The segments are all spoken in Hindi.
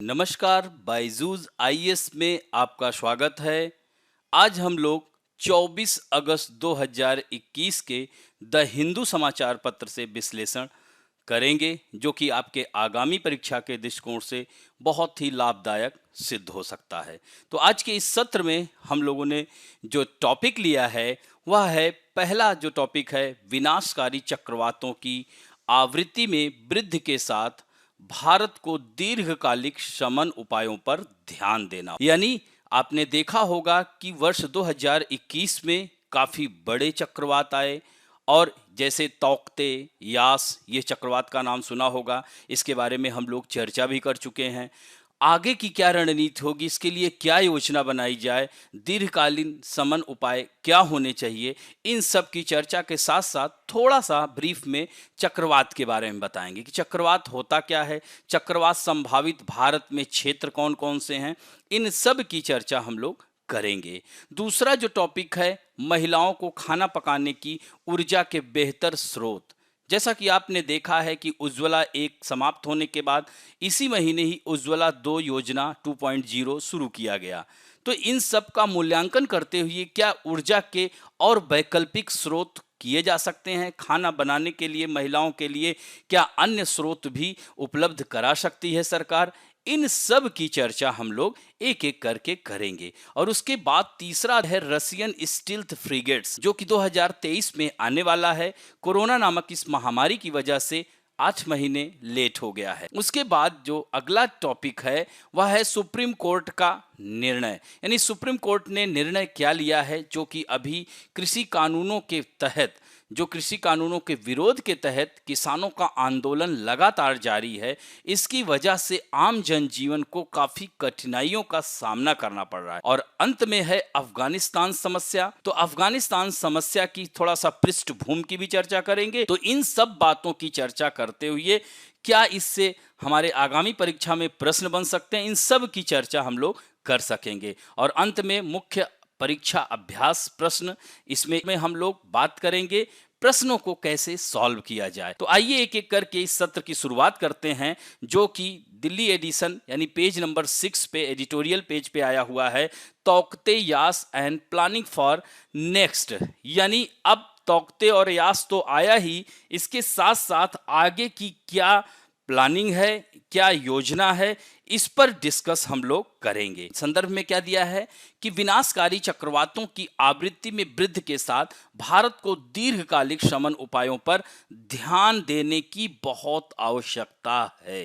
नमस्कार, बायजूस आईएएस में आपका स्वागत है। आज हम लोग 24 अगस्त 2021 के द हिंदू समाचार पत्र से विश्लेषण करेंगे, जो कि आपके आगामी परीक्षा के दृष्टिकोण से बहुत ही लाभदायक सिद्ध हो सकता है। तो आज के इस सत्र में हम लोगों ने जो टॉपिक लिया है वह है, पहला जो टॉपिक है, विनाशकारी चक्रवातों की आवृत्ति में वृद्धि के साथ भारत को दीर्घकालिक शमन उपायों पर ध्यान देना। यानी आपने देखा होगा कि वर्ष 2021 में काफी बड़े चक्रवात आए, और जैसे तौकते, यास, ये चक्रवात का नाम सुना होगा, इसके बारे में हम लोग चर्चा भी कर चुके हैं। आगे की क्या रणनीति होगी, इसके लिए क्या योजना बनाई जाए, दीर्घकालीन शमन उपाय क्या होने चाहिए, इन सब की चर्चा के साथ साथ थोड़ा सा ब्रीफ में चक्रवात के बारे में बताएंगे कि चक्रवात होता क्या है, चक्रवात संभावित भारत में क्षेत्र कौन कौन से हैं, इन सब की चर्चा हम लोग करेंगे। दूसरा जो टॉपिक है, महिलाओं को खाना पकाने की ऊर्जा के बेहतर स्रोत। जैसा कि आपने देखा है कि उज्ज्वला 1 समाप्त होने के बाद इसी महीने ही उज्ज्वला 2 योजना 2.0 शुरू किया गया। तो इन सब का मूल्यांकन करते हुए क्या ऊर्जा के और वैकल्पिक स्रोत किए जा सकते हैं, खाना बनाने के लिए महिलाओं के लिए क्या अन्य स्रोत भी उपलब्ध करा सकती है सरकार, इन सब की चर्चा हम लोग एक एक करके करेंगे। और उसके बाद तीसरा है रशियन स्टील्थ फ्रिगेट्स, जो कि 2023 में आने वाला है। कोरोना नामक इस महामारी की वजह से 8 महीने लेट हो गया है। उसके बाद जो अगला टॉपिक है वह है सुप्रीम कोर्ट का निर्णय। यानी सुप्रीम कोर्ट ने निर्णय क्या लिया है, जो कि अभी कृषि कानूनों के तहत, जो कृषि कानूनों के विरोध के तहत किसानों का आंदोलन लगातार जारी है, इसकी वजह से आम जनजीवन को काफी कठिनाइयों का सामना करना पड़ रहा है। और अंत में है अफगानिस्तान समस्या। तो अफगानिस्तान समस्या की थोड़ा सा पृष्ठभूमि की भी चर्चा करेंगे। तो इन सब बातों की चर्चा करते हुए क्या इससे हमारे आगामी परीक्षा में प्रश्न बन सकते हैं, इन सब की चर्चा हम लोग कर सकेंगे। और अंत में मुख्य परीक्षा अभ्यास प्रश्न, इसमें हम लोग बात करेंगे प्रश्नों को कैसे सॉल्व किया जाए। तो आइए एक एक करके इस सत्र की शुरुआत करते हैं, जो कि दिल्ली एडिशन यानी पेज नंबर 6 पे, एडिटोरियल पेज पे आया हुआ है, Tauktae, Yaas and planning for next. यानी अब तौकते और यास तो आया ही, इसके साथ साथ आगे की क्या प्लानिंग है, क्या योजना है, इस पर डिस्कस हम लोग करेंगे। संदर्भ में क्या दिया है कि विनाशकारी चक्रवातों की आवृत्ति में वृद्धि के साथ भारत को दीर्घकालिक शमन उपायों पर ध्यान देने की बहुत आवश्यकता है।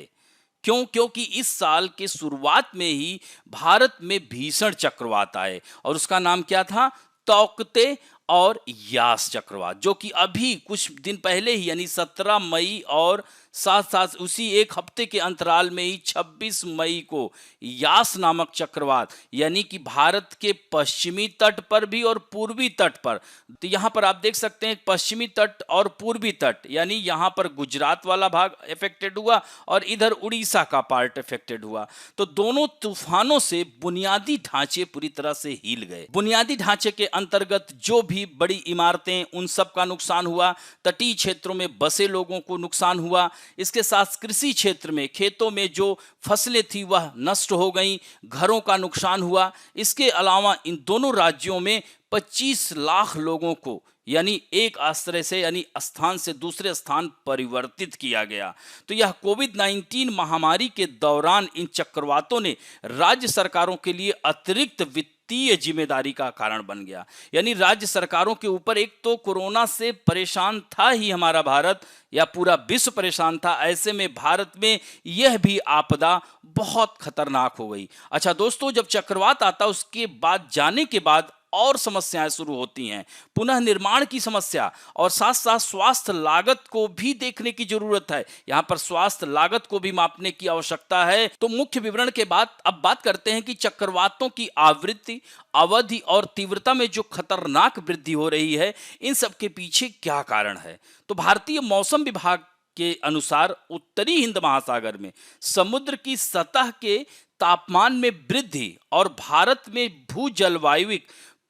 क्यों? क्योंकि इस साल के शुरुआत में ही भारत में भीषण चक्रवात आए, और उसका नाम क्या था? तौकते और यास चक्रवात, जो कि अभी कुछ दिन पहले ही यानी 17 मई और साथ साथ उसी एक हफ्ते के अंतराल में ही 26 मई को यास नामक चक्रवात, यानी कि भारत के पश्चिमी तट पर भी और पूर्वी तट पर, तो यहाँ पर आप देख सकते हैं पश्चिमी तट और पूर्वी तट, यानी यहाँ पर गुजरात वाला भाग इफेक्टेड हुआ और इधर उड़ीसा का पार्ट इफेक्टेड हुआ। तो दोनों तूफानों से बुनियादी ढांचे पूरी तरह से हिल गए। बुनियादी ढांचे के अंतर्गत जो भी बड़ी इमारतें, उन सब का नुकसान हुआ, तटीय क्षेत्रों में बसे लोगों को नुकसान हुआ, इसके साथ कृषि क्षेत्र में खेतों में जो फसलें थी वह नष्ट हो गईं, घरों का नुकसान हुआ। इसके अलावा इन दोनों राज्यों में 25 लाख लोगों को यानी एक आश्रय से यानी स्थान से दूसरे स्थान परिवर्तित किया गया। तो यह कोविड-19 महामारी के दौरान इन चक्रवातों ने राज्य सरकारों के लिए अतिरिक्त वित्तीय जिम्मेदारी का कारण बन गया। यानी राज्य सरकारों के ऊपर, एक तो कोरोना से परेशान था ही हमारा भारत या पूरा विश्व परेशान था, ऐसे में भारत में यह भी आपदा बहुत खतरनाक हो गई। अच्छा दोस्तों, जब चक्रवात आता उसके बाद जाने के बाद और समस्याएं शुरू होती हैं, पुनः निर्माण की समस्या, और साथ साथ स्वास्थ्य लागत को भी देखने की जरूरत है। यहाँ पर स्वास्थ्य लागत को भी मापने की आवश्यकता है। तो मुख्य विवरण के बाद अब बात करते हैं कि चक्रवातों की आवृत्ति, अवधि और तीव्रता में जो खतरनाक वृद्धि हो रही है, इन सब के पीछे क्या कारण है। तो भारतीय मौसम विभाग के अनुसार उत्तरी हिंद महासागर में समुद्र की सतह के तापमान में वृद्धि और भारत में भू जलवायु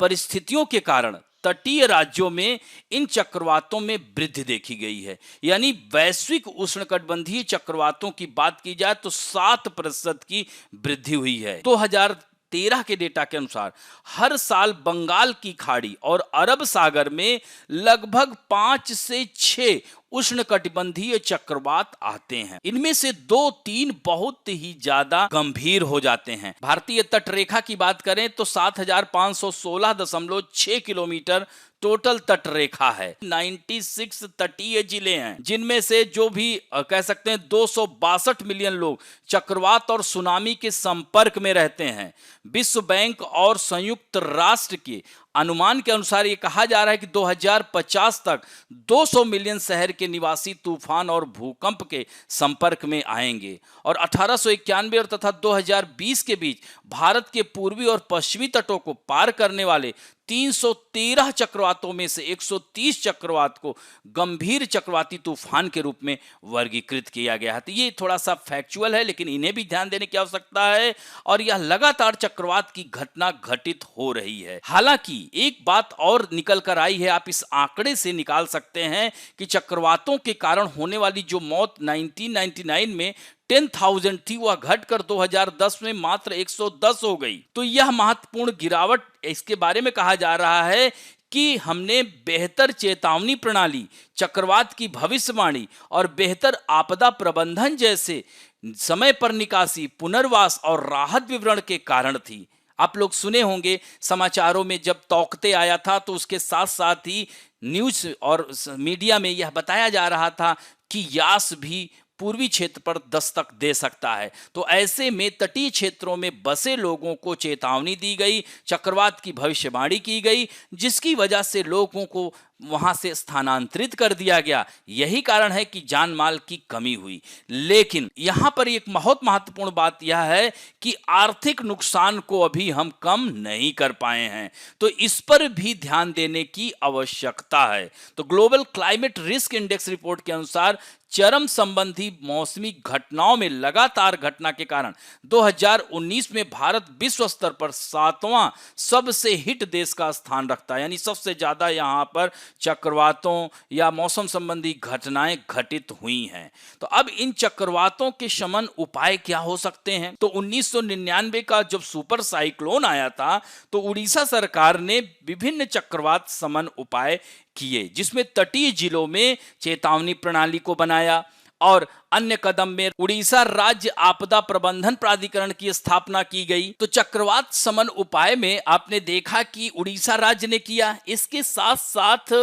परिस्थितियों के कारण तटीय राज्यों में इन चक्रवातों में वृद्धि देखी गई है। यानी वैश्विक उष्णकटिबंधीय चक्रवातों की बात की जाए तो 7% की वृद्धि हुई है। 2013 के डेटा के अनुसार हर साल बंगाल की खाड़ी और अरब सागर में लगभग 5 से 6 उष्णकटिबंधीय चक्रवात आते हैं। इनमें से 2-3 बहुत ही ज्यादा गंभीर हो जाते हैं। भारतीय तट रेखा की बात करें तो 7516.6 किलोमीटर टोटल तट रेखा है। 96 तटीय जिले हैं, जिनमें से जो भी कह सकते हैं 262 मिलियन लोग चक्रवात और सुनामी के संपर्क में रहते हैं। विश्व बैंक और संयुक्त राष्ट्र के अनुमान के अनुसार ये कहा जा रहा है कि 2050 तक 200 मिलियन शहर के निवासी तूफान और भूकंप के संपर्क में आएंगे और 1891 और तथा 2020 के बीच भारत के पूर्वी और पश्चिमी तटों को पार करने वाले 313 चक्रवातों में से 130 चक्रवात को गंभीर चक्रवाती तूफान के रूप में वर्गीकृत किया गया है। तो ये थोड़ा सा फैक्चुअल है, लेकिन इन्हें भी ध्यान देने की आवश्यकता है और यह लगातार चक्रवात की घटना घटित हो रही है। हालांकि एक बात और निकल कर आई है, आप इस आंकड़े से निकाल सकते हैं कि चक्रवातों के कारण होने वाली जो मौत 1999 में 10,000 थी, वह घटकर 2010 में मात्र 110 हो गई। तो यह महत्वपूर्ण गिरावट, इसके बारे में कहा जा रहा है कि हमने बेहतर चेतावनी प्रणाली, चक्रवात की भविष्यवाणी और बेहतर आपदा प्रबंधन जैसे समय पर निकासी, पुनर्वास और राहत विवरण के कारण थी। आप लोग सुने होंगे समाचारों में जब तौकते आया था तो उसके साथ साथ ही न्यूज और मीडिया में यह बताया जा रहा था कि यास भी पूर्वी क्षेत्र पर दस्तक दे सकता है। तो ऐसे में तटीय क्षेत्रों में बसे लोगों को चेतावनी दी गई, चक्रवात की भविष्यवाणी की गई, जिसकी वजह से लोगों को वहां से स्थानांतरित कर दिया गया। यही कारण है कि जान माल की कमी हुई। लेकिन यहां पर एक बहुत महत्वपूर्ण बात यह है कि आर्थिक नुकसान को अभी हम कम नहीं कर पाए हैं, तो इस पर भी ध्यान देने की आवश्यकता है। तो global climate risk index report के अनुसार चरम संबंधी मौसमी घटनाओं में लगातार घटना के कारण 2019 में भारत विश्व स्तर पर 7वां सबसे हिट देश का स्थान रखता है। यानी सबसे ज्यादा यहां पर चक्रवातों या मौसम संबंधी घटनाएं घटित हुई हैं। तो अब इन चक्रवातों के शमन उपाय क्या हो सकते हैं? तो 1999 का जब सुपर साइक्लोन आया था तो उड़ीसा सरकार ने विभिन्न चक्रवात शमन उपाय किए, जिसमें तटीय जिलों में चेतावनी प्रणाली को बनाया और अन्य कदम में उड़ीसा राज्य आपदा प्रबंधन प्राधिकरण की स्थापना की गई। तो चक्रवात शमन उपाय में आपने देखा कि उड़ीसा राज्य ने किया। इसके साथ साथ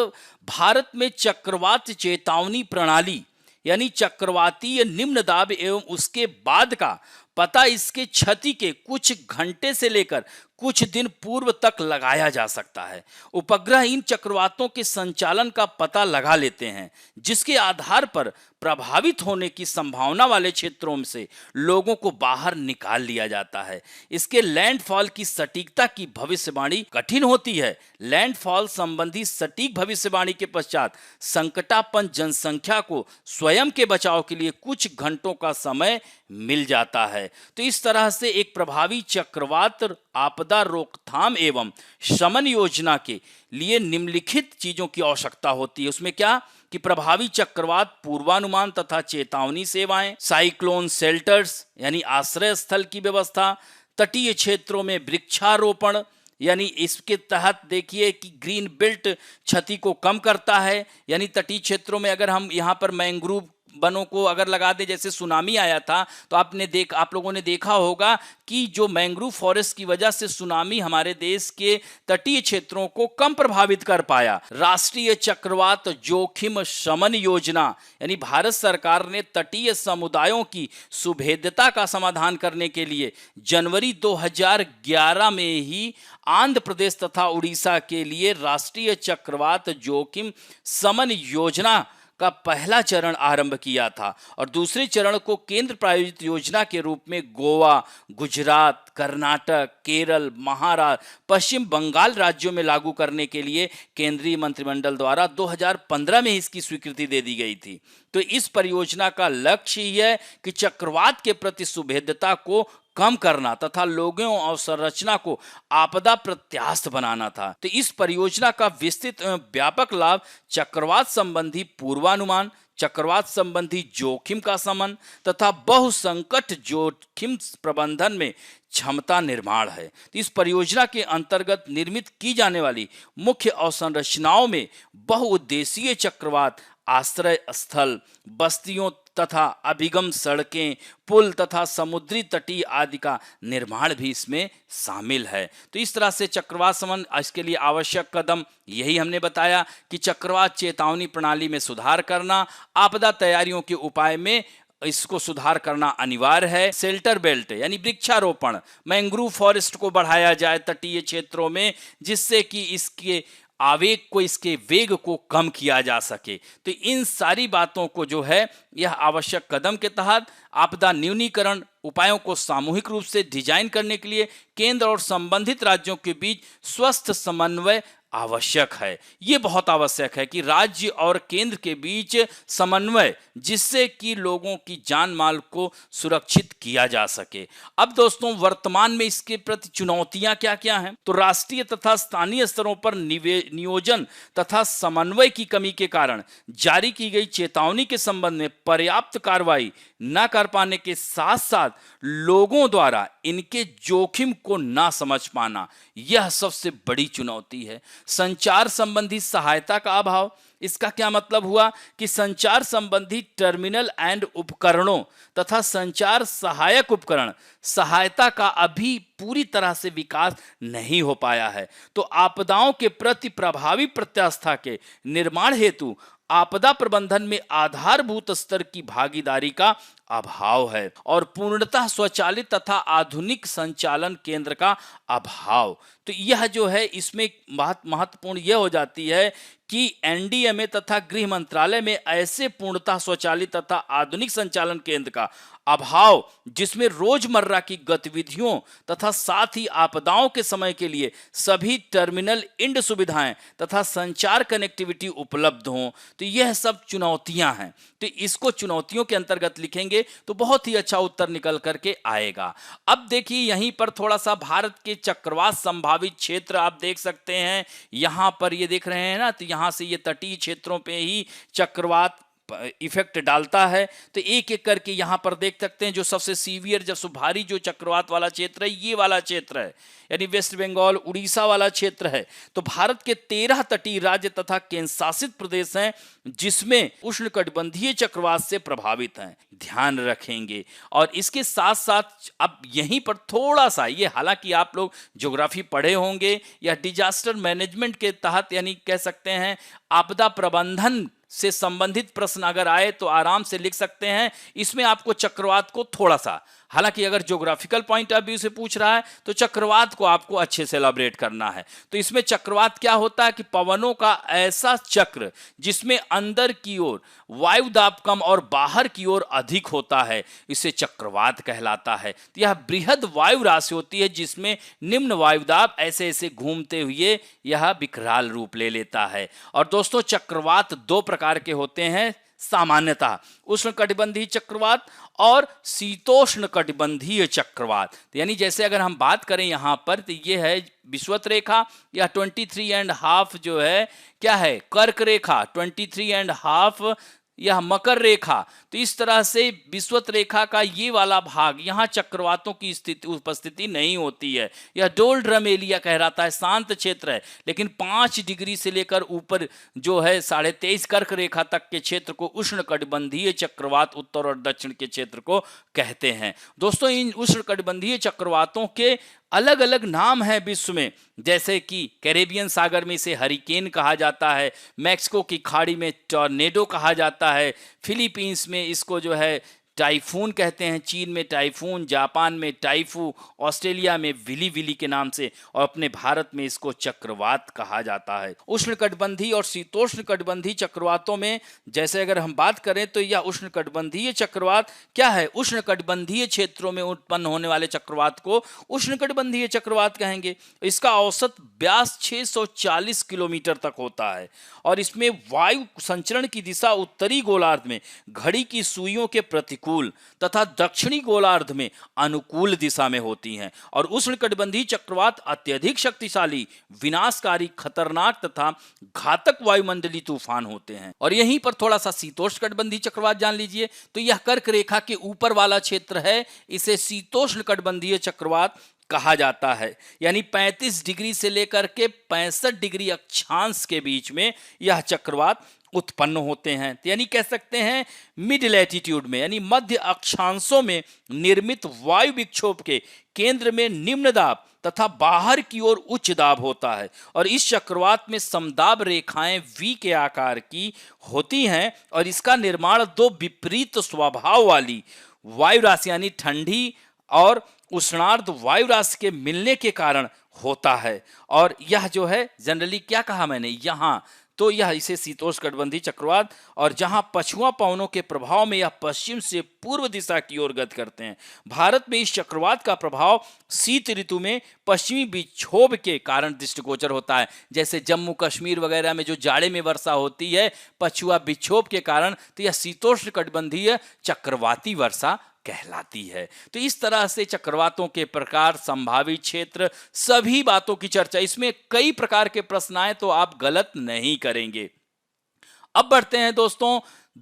भारत में चक्रवात चेतावनी प्रणाली यानी चक्रवातीय निम्न दाब एवं उसके बाद का पता इसके क्षति के कुछ घंटे से लेकर कुछ दिन पूर्व तक लगाया जा सकता है। उपग्रह इन चक्रवातों के संचालन का पता लगा लेते हैं, जिसके आधार पर प्रभावित होने की संभावना वाले क्षेत्रों से लोगों को बाहर निकाल लिया जाता है। इसके लैंडफॉल की सटीकता की भविष्यवाणी कठिन होती है। लैंडफॉल संबंधी सटीक भविष्यवाणी के पश्चात संकटापन्न जनसंख्या को स्वयं के बचाव के लिए कुछ घंटों का समय मिल जाता है। तो इस तरह से एक प्रभावी चक्रवात आपदा रोकथाम एवं शमन योजना के लिए निम्नलिखित चीजों की आवश्यकता होती है। उसमें क्या कि प्रभावी चक्रवात पूर्वानुमान तथा चेतावनी सेवाएं, साइक्लोन शेल्टर्स यानी आश्रय स्थल की व्यवस्था, तटीय क्षेत्रों में वृक्षारोपण यानी इसके तहत देखिए कि ग्रीन बेल्ट क्षति को कम करता है। यानी तटीय क्षेत्रों में अगर हम यहाँ पर मैंग्रोव वनों को अगर लगा दे, जैसे सुनामी आया था तो आप लोगों ने देखा होगा कि जो मैंग्रोव फॉरेस्ट की वजह से सुनामी हमारे देश के तटीय क्षेत्रों को कम प्रभावित कर पाया। राष्ट्रीय चक्रवात जोखिम शमन योजना यानी भारत सरकार ने तटीय समुदायों की सुभेद्यता का समाधान करने के लिए जनवरी 2011 में ही आंध्र प्रदेश तथा उड़ीसा के लिए राष्ट्रीय चक्रवात जोखिम शमन योजना का पहला चरण आरंभ किया था और दूसरे चरण को केंद्र प्रायोजित योजना के रूप में गोवा, गुजरात, कर्नाटक, केरल, महाराष्ट्र, पश्चिम बंगाल राज्यों में लागू करने के लिए केंद्रीय मंत्रिमंडल द्वारा 2015 में इसकी स्वीकृति दे दी गई थी। तो इस परियोजना का लक्ष्य ही है कि चक्रवात के प्रति सुभेद्यता को कम करना तथा लोगों और संरचना को आपदा प्रत्यास्थ बनाना था। तो इस परियोजना का विस्तृत एवं व्यापक लाभ चक्रवात संबंधी पूर्वानुमान, चक्रवात संबंधी जोखिम का शमन तथा बहुसंकट जोखिम प्रबंधन में क्षमता निर्माण है। तो इस परियोजना के अंतर्गत निर्मित की जाने वाली मुख्य अवसंरचनाओं में बहुउद्देशीय चक्रवात आश्रय स्थल, बस्तियों तथा अभिगम सड़कें, पुल तथा समुद्री तटीय आदि का निर्माण भी इसमें शामिल है। तो इस तरह से चक्रवात शमन, इसके लिए आवश्यक कदम यही हमने बताया कि चक्रवात चेतावनी प्रणाली में सुधार करना, आपदा तैयारियों के उपाय में इसको सुधार करना अनिवार्य है। शेल्टर बेल्ट यानी वृक्षारोपण, मैंग्रोव फॉरेस्ट को बढ़ाया जाए तटीय क्षेत्रों में, जिससे कि इसके आवेग को, इसके वेग को कम किया जा सके। तो इन सारी बातों को जो है यह आवश्यक कदम के तहत आपदा न्यूनीकरण उपायों को सामूहिक रूप से डिजाइन करने के लिए केंद्र और संबंधित राज्यों के बीच स्वस्थ समन्वय आवश्यक है। ये बहुत आवश्यक है कि राज्य और केंद्र के बीच समन्वय, जिससे कि लोगों की जान माल को सुरक्षित किया जा सके। अब दोस्तों, वर्तमान में इसके प्रति चुनौतियां क्या क्या हैं? तो राष्ट्रीय तथा स्थानीय स्तरों पर नियोजन तथा समन्वय की कमी के कारण जारी की गई चेतावनी के संबंध में पर्याप्त कार्रवाई न कर पाने के साथ साथ लोगों द्वारा इनके जोखिम को ना समझ पाना, यह सबसे बड़ी चुनौती है। संचार संबंधी सहायता का अभाव, इसका क्या मतलब हुआ कि संचार संबंधी टर्मिनल एंड उपकरणों तथा संचार सहायक उपकरण सहायता का अभी पूरी तरह से विकास नहीं हो पाया है। तो आपदाओं के प्रति प्रभावी प्रत्यास्था के निर्माण हेतु आपदा प्रबंधन में आधारभूत स्तर की भागीदारी का अभाव है और पूर्णतः स्वचालित तथा आधुनिक संचालन केंद्र का अभाव। तो यह जो है इसमें बहुत महत्वपूर्ण यह हो जाती है कि एनडीएमए तथा गृह मंत्रालय में ऐसे पूर्णतः स्वचालित तथा आधुनिक संचालन केंद्र का अभाव, जिसमें रोजमर्रा की गतिविधियों तथा साथ ही आपदाओं के समय के लिए सभी टर्मिनल इंड सुविधाएं तथा संचार कनेक्टिविटी उपलब्ध हों। तो यह सब चुनौतियां हैं। तो इसको चुनौतियों के अंतर्गत लिखेंगे तो बहुत ही अच्छा उत्तर निकल करके आएगा। अब देखिए, यहीं पर थोड़ा सा भारत के चक्रवात संभावित क्षेत्र आप देख सकते हैं। यहां पर ये देख रहे हैं ना, तो यहां से ये तटीय क्षेत्रों पे ही चक्रवात इफेक्ट डालता है। तो एक एक करके यहां पर देख सकते हैं। जो सबसे सीवियर, जब भारी जो चक्रवात वाला क्षेत्र है, ये वाला क्षेत्र है, यानी वेस्ट बंगाल उड़ीसा वाला क्षेत्र है। तो भारत के 13 तटीय राज्य तथा केंद्र शासित प्रदेश हैं जिसमें उष्णकटिबंधीय चक्रवात से प्रभावित हैं, ध्यान रखेंगे। और इसके साथ साथ अब यहीं पर थोड़ा सा ये, हालांकि आप लोग ज्योग्राफी पढ़े होंगे या डिजास्टर मैनेजमेंट के तहत, यानी कह सकते हैं आपदा प्रबंधन से संबंधित प्रश्न अगर आए तो आराम से लिख सकते हैं। इसमें आपको चक्रवात को थोड़ा सा, हालांकि अगर ज्योग्राफिकल पॉइंट ऑफ व्यू से पूछ रहा है तो चक्रवात को आपको अच्छे से एलाबोरेट करना है। तो इसमें चक्रवात क्या होता है कि पवनों का ऐसा चक्र जिसमें अंदर की ओर वायु दाब कम और बाहर की ओर अधिक होता है, इसे चक्रवात कहलाता है। तो यह बृहद वायु राशि होती है जिसमें निम्न वायु दाब ऐसे ऐसे घूमते हुए यह विकराल रूप ले लेता है। और दोस्तों, चक्रवात दो प्रकार के होते हैं सामान्यतः, उष्णकटिबंधीय चक्रवात और शीतोष्ण कटिबंधीय चक्रवात। तो यानी जैसे अगर हम बात करें यहाँ पर, तो ये है विषुवत रेखा या 23.5 जो है क्या है, कर्क रेखा, 23.5 यह मकर रेखा। तो इस तरह से विषुवत रेखा का ये वाला भाग, यहाँ चक्रवातों की स्थिति उपस्थिति नहीं होती है। यह डोल्ड्रम एरिया कहलाता है, शांत क्षेत्र है। लेकिन 5 डिग्री से लेकर ऊपर जो है 23.5 कर्क रेखा तक के क्षेत्र को उष्णकटिबंधीय चक्रवात, उत्तर और दक्षिण के क्षेत्र को कहते हैं। दोस्तों, इन उष्णकटिबंधीय चक्रवातों के अलग अलग नाम है विश्व में, जैसे कि कैरेबियन सागर में इसे हरिकेन कहा जाता है, मैक्सिको की खाड़ी में टॉर्नेडो कहा जाता है, फिलीपींस में इसको जो है टाइफून कहते हैं, चीन में टाइफून, जापान में टाइफू, ऑस्ट्रेलिया में विली विली के नाम से, और अपने भारत में इसको चक्रवात कहा जाता है। उष्णकटिबंधीय और शीतोष्णकटिबंधीय चक्रवातों में जैसे अगर हम बात करें तो यह उष्णकटिबंधीय चक्रवात क्या है, उष्णकटिबंधीय क्षेत्रों में उत्पन्न होने वाले चक्रवात को उष्णकटिबंधीय चक्रवात कहेंगे। इसका औसत व्यास 640 किलोमीटर तक होता है और इसमें वायु संचरण की दिशा उत्तरी गोलार्ध में घड़ी की सुइयों के प्रतिकूल प्रतिकूल तथा दक्षिणी गोलार्ध में अनुकूल दिशा में होती हैं और उष्णकटिबंधीय चक्रवात अत्यधिक शक्तिशाली, विनाशकारी, खतरनाक तथा घातक वायुमंडलीय तूफान होते हैं। और यहीं पर थोड़ा सा शीतोष्णकटिबंधीय चक्रवात जान लीजिए। तो यह कर्क रेखा के ऊपर वाला क्षेत्र है, इसे शीतोष्णकटिबंधीय चक्रवात कहा जाता है। यानी 35 डिग्री से लेकर के 65 डिग्री अक्षांश के बीच में यह चक्रवात उत्पन्न होते हैं। तो यानी कह सकते हैं मिड लैटिट्यूड में, यानी मध्य अक्षांशों में निर्मित वायु विक्षोभ के केंद्र में निम्न दाब तथा बाहर की ओर उच्च दाब होता है और इस चक्रवात में समदाब रेखाएं वी के आकार की होती हैं और इसका निर्माण दो विपरीत स्वभाव वाली वायु राशि यानी ठंडी और उष्णार्ध वायु राशि के मिलने के कारण होता है। और यह जो है जनरली क्या कहा मैंने यहाँ, तो यह इसे शीतोष्णकटिबंधीय चक्रवात, और जहां पछुआ पवनों के प्रभाव में यह पश्चिम से पूर्व दिशा की ओर गति करते हैं। भारत में इस चक्रवात का प्रभाव शीत ऋतु में पश्चिमी विक्षोभ के कारण दृष्टिगोचर होता है। जैसे जम्मू कश्मीर वगैरह में जो जाड़े में वर्षा होती है पछुआ विक्षोभ के कारण, तो यह शीतोष्णकटिबंधीय चक्रवाती वर्षा कहलाती है। तो इस तरह से चक्रवातों के प्रकार, संभावित क्षेत्र, सभी बातों की चर्चा, इसमें कई प्रकार के प्रश्न आए तो आप गलत नहीं करेंगे। अब बढ़ते हैं दोस्तों,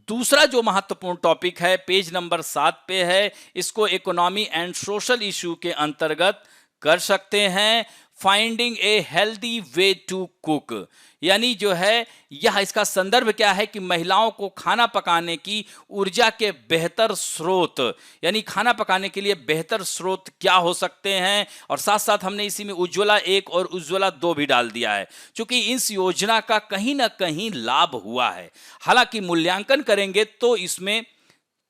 दूसरा जो महत्वपूर्ण टॉपिक है पेज नंबर 7 पे है, इसको इकोनॉमी एंड सोशल इशू के अंतर्गत कर सकते हैं finding a healthy way to cook. यानी जो है यह इसका संदर्भ क्या है कि महिलाओं को खाना पकाने की ऊर्जा के बेहतर स्रोत, यानी खाना पकाने के लिए बेहतर स्रोत क्या हो सकते हैं। और साथ साथ हमने इसी में उज्ज्वला 1 और उज्ज्वला 2 भी डाल दिया है, क्योंकि इस योजना का कहीं ना कहीं लाभ हुआ है। हालांकि मूल्यांकन करेंगे तो इसमें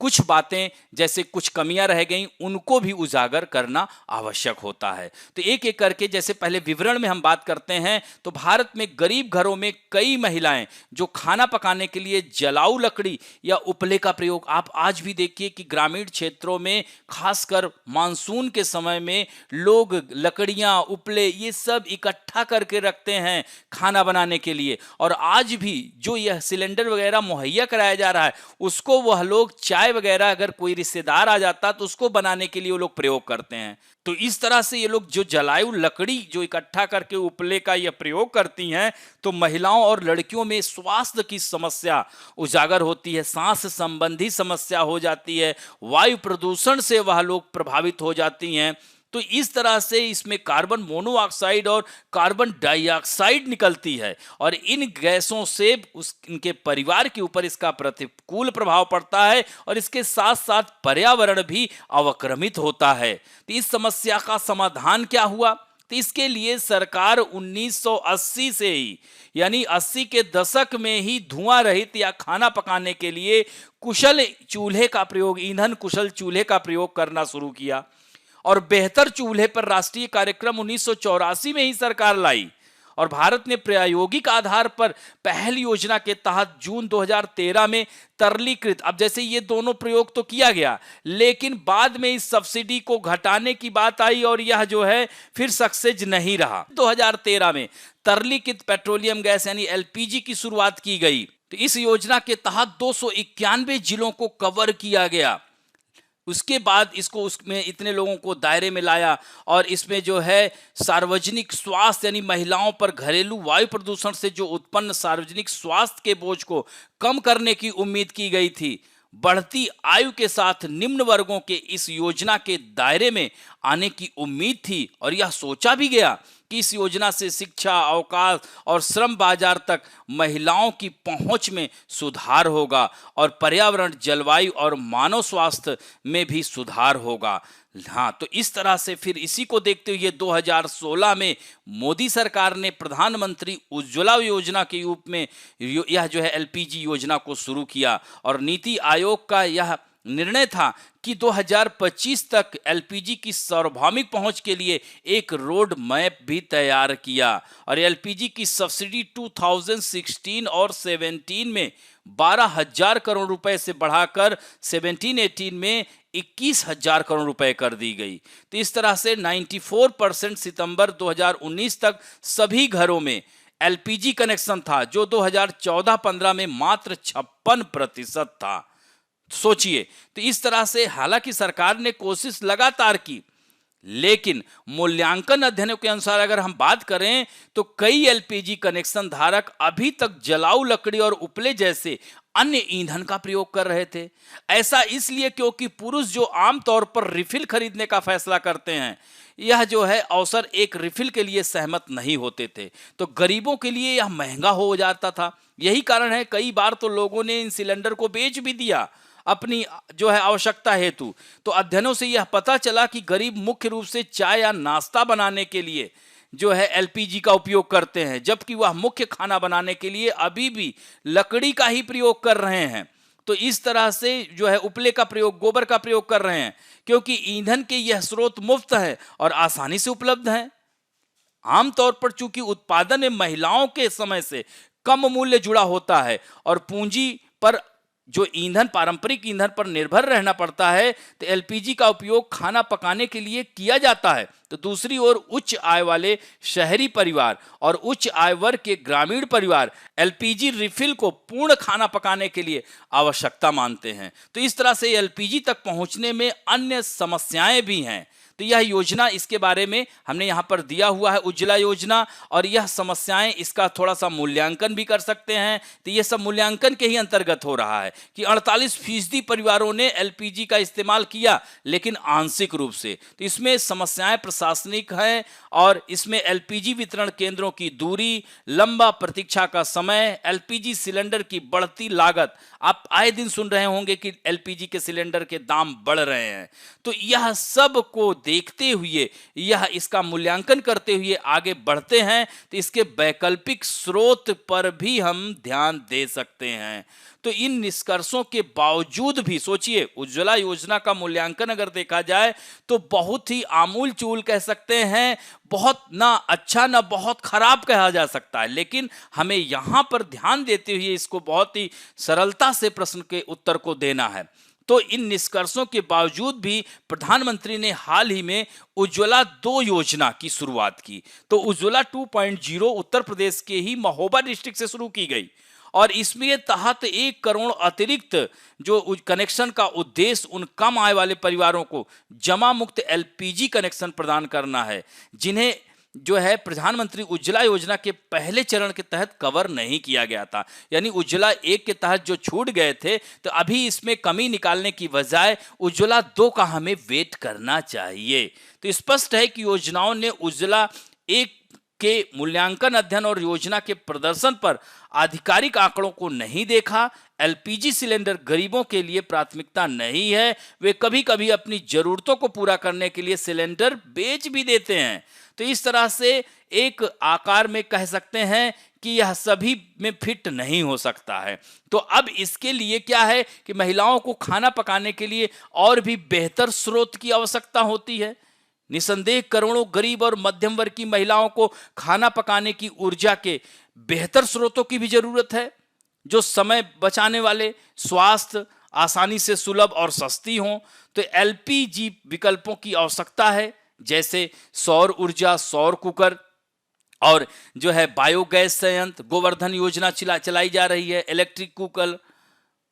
कुछ बातें जैसे कुछ कमियां रह गई उनको भी उजागर करना आवश्यक होता है। तो एक एक करके जैसे पहले विवरण में हम बात करते हैं तो भारत में गरीब घरों में कई महिलाएं जो खाना पकाने के लिए जलाऊ लकड़ी या उपले का प्रयोग, आप आज भी देखिए कि ग्रामीण क्षेत्रों में खासकर मानसून के समय में लोग लकड़ियां, उपले ये सब इकट्ठा करके रखते हैं खाना बनाने के लिए। और आज भी जो यह सिलेंडर वगैरह मुहैया कराया जा रहा है उसको वह लोग चाय वगैरह अगर कोई रिश्तेदार आ जाता तो उसको बनाने के लिए वो लोग प्रयोग करते हैं। तो इस तरह से ये लोग जो जलाऊ लकड़ी जो इकट्ठा करके उपले का ये प्रयोग करती हैं तो महिलाओं और लड़कियों में स्वास्थ्य की समस्या उजागर होती है, सांस संबंधी समस्या हो जाती है, वायु प्रदूषण से वह लोग प्रभावित हो जाती हैं। तो इस तरह से इसमें कार्बन मोनोऑक्साइड और कार्बन डाइऑक्साइड निकलती है और इन गैसों से इनके परिवार के ऊपर इसका प्रतिकूल प्रभाव पड़ता है और इसके साथ साथ पर्यावरण भी अवक्रमित होता है। तो इस समस्या का समाधान क्या हुआ? तो इसके लिए सरकार 1980 से ही यानी 80 के दशक में ही धुआं रहित या खाना पकाने के लिए कुशल चूल्हे का प्रयोग, ईंधन कुशल चूल्हे का प्रयोग करना शुरू किया और बेहतर चूल्हे पर राष्ट्रीय कार्यक्रम 1984 में ही सरकार लाई और भारत ने प्रायोगिक आधार पर पहल योजना के तहत जून 2013 में तरलीकृत, अब जैसे ये दोनों प्रयोग तो किया गया लेकिन बाद में इस सब्सिडी को घटाने की बात आई और यह जो है फिर सक्सेस नहीं रहा। 2013 में तरलीकृत पेट्रोलियम गैस यानी एलपीजी की शुरुआत की गई। तो इस योजना के तहत 291 जिलों को कवर किया गया। उसके बाद इसको उसमें इतने लोगों को दायरे में लाया और इसमें जो है सार्वजनिक स्वास्थ्य यानी महिलाओं पर घरेलू वायु प्रदूषण से जो उत्पन्न सार्वजनिक स्वास्थ्य के बोझ को कम करने की उम्मीद की गई थी। बढ़ती आयु के साथ निम्न वर्गों के इस योजना के दायरे में आने की उम्मीद थी और यह सोचा भी गया कि इस योजना से शिक्षा, अवकाश और श्रम बाजार तक महिलाओं की पहुंच में सुधार होगा और पर्यावरण, जलवायु और मानव स्वास्थ्य में भी सुधार होगा। हाँ, तो इस तरह से फिर इसी को देखते हुए 2016 में मोदी सरकार ने प्रधानमंत्री उज्ज्वला योजना के रूप में यह जो है एलपीजी योजना को शुरू किया और नीति आयोग का यह निर्णय था कि 2025 तक एलपीजी की सार्वभौमिक पहुंच के लिए एक रोड मैप भी तैयार किया और एलपीजी की सब्सिडी 2016 और 17 में 12,000 करोड़ रुपए से बढ़ाकर 17-18 में 21,000 करोड़ रुपए कर दी गई। तो इस तरह से 94% सितंबर 2019 तक सभी घरों में एलपीजी कनेक्शन था, जो 2014-15 में मात्र 56% था। सोचिए, तो इस तरह से हालांकि सरकार ने कोशिश लगातार की, लेकिन मूल्यांकन अध्ययनों के अनुसार अगर हम बात करें तो कई एलपीजी कनेक्शन धारक अभी तक जलाऊ लकड़ी और उपले जैसे अन्य ईंधन का प्रयोग कर रहे थे। ऐसा इसलिए क्योंकि पुरुष जो आमतौर पर रिफिल खरीदने का फैसला करते हैं, यह जो है अवसर एक रिफिल के लिए सहमत नहीं होते थे, तो गरीबों के लिए यह महंगा हो जाता था। यही कारण है कई बार तो लोगों ने इन सिलेंडर को बेच भी दिया अपनी जो है आवश्यकता हेतु। तो अध्ययनों से यह पता चला कि गरीब मुख्य रूप से चाय या नाश्ता बनाने के लिए जो है एलपीजी का उपयोग करते हैं, जबकि वह मुख्य खाना बनाने के लिए अभी भी लकड़ी का ही प्रयोग कर रहे हैं। तो इस तरह से जो है उपले का प्रयोग, गोबर का प्रयोग कर रहे हैं, क्योंकि ईंधन के यह स्रोत मुफ्त है और आसानी से उपलब्ध है। आमतौर पर चूंकि उत्पादन में महिलाओं के समय से कम मूल्य जुड़ा होता है और पूंजी पर जो ईंधन, पारंपरिक ईंधन पर निर्भर रहना पड़ता है, तो एलपीजी का उपयोग खाना पकाने के लिए किया जाता है। तो दूसरी ओर उच्च आय वाले शहरी परिवार और उच्च आय वर्ग के ग्रामीण परिवार एलपीजी रिफिल को पूर्ण खाना पकाने के लिए आवश्यकता मानते हैं। तो इस तरह से एलपीजी तक पहुंचने में अन्य समस्याएं भी हैं। तो यह योजना, इसके बारे में हमने यहाँ पर दिया हुआ है, उज्ज्वला योजना, और यह समस्याएं, इसका थोड़ा सा मूल्यांकन भी कर सकते हैं। तो ये सब मूल्यांकन के ही अंतर्गत हो रहा है कि 48% परिवारों ने एलपीजी का इस्तेमाल किया, लेकिन आंशिक रूप से। तो इसमें समस्याएं प्रशासनिक हैं और इसमें एलपीजी वितरण केंद्रों की दूरी, लंबा प्रतीक्षा का समय, एलपीजी सिलेंडर की बढ़ती लागत। आप आए दिन सुन रहे होंगे कि एलपीजी के सिलेंडर के दाम बढ़ रहे हैं। तो यह सब को देखते हुए, यह इसका मूल्यांकन करते हुए आगे बढ़ते हैं, तो इसके वैकल्पिक स्रोत पर भी हम ध्यान दे सकते हैं। तो इन निष्कर्षों के बावजूद भी सोचिए, उज्ज्वला योजना का मूल्यांकन अगर देखा जाए तो बहुत ही आमूल चूल कह सकते हैं, बहुत ना अच्छा ना बहुत खराब कहा जा सकता है। लेकिन हमें यहां पर ध्यान देते हुए इसको बहुत ही सरलता से प्रश्न के उत्तर को देना है। तो इन निष्कर्षों के बावजूद भी प्रधानमंत्री ने हाल ही में उज्ज्वला 2 योजना की शुरुआत की। तो उज्ज्वला 2.0 उत्तर प्रदेश के ही महोबा डिस्ट्रिक्ट से शुरू की गई और इसमें तहत 1 करोड़ अतिरिक्त जो कनेक्शन का उद्देश्य उन कम आय वाले परिवारों को जमा मुक्त एलपीजी कनेक्शन प्रदान करना है, जिन्हें जो है प्रधानमंत्री उज्ज्वला योजना के पहले चरण के तहत कवर नहीं किया गया था। यानी उज्ज्वला 1 के तहत जो छूट गए थे, तो अभी इसमें कमी निकालने की बजाय उज्ज्वला 2 का हमें वेट करना चाहिए। तो स्पष्ट है कि योजनाओं ने उज्ज्वला 1 के मूल्यांकन अध्ययन और योजना के प्रदर्शन पर आधिकारिक आंकड़ों को नहीं देखा। एलपीजी सिलेंडर गरीबों के लिए प्राथमिकता नहीं है, वे कभी कभी अपनी जरूरतों को पूरा करने के लिए सिलेंडर बेच भी देते हैं। तो इस तरह से एक आकार में कह सकते हैं कि यह सभी में फिट नहीं हो सकता है। तो अब इसके लिए क्या है कि महिलाओं को खाना पकाने के लिए और भी बेहतर स्रोत की आवश्यकता होती है। निसंदेह करोड़ों गरीब और मध्यम वर्ग की महिलाओं को खाना पकाने की ऊर्जा के बेहतर स्रोतों की भी जरूरत है, जो समय बचाने वाले, स्वास्थ्य, आसानी से सुलभ और सस्ती हों। तो एलपीजी विकल्पों की आवश्यकता है, जैसे सौर ऊर्जा, सौर कुकर और जो है बायोगैस संयंत्र, गोवर्धन योजना चलाई जा रही है, इलेक्ट्रिक कुकर,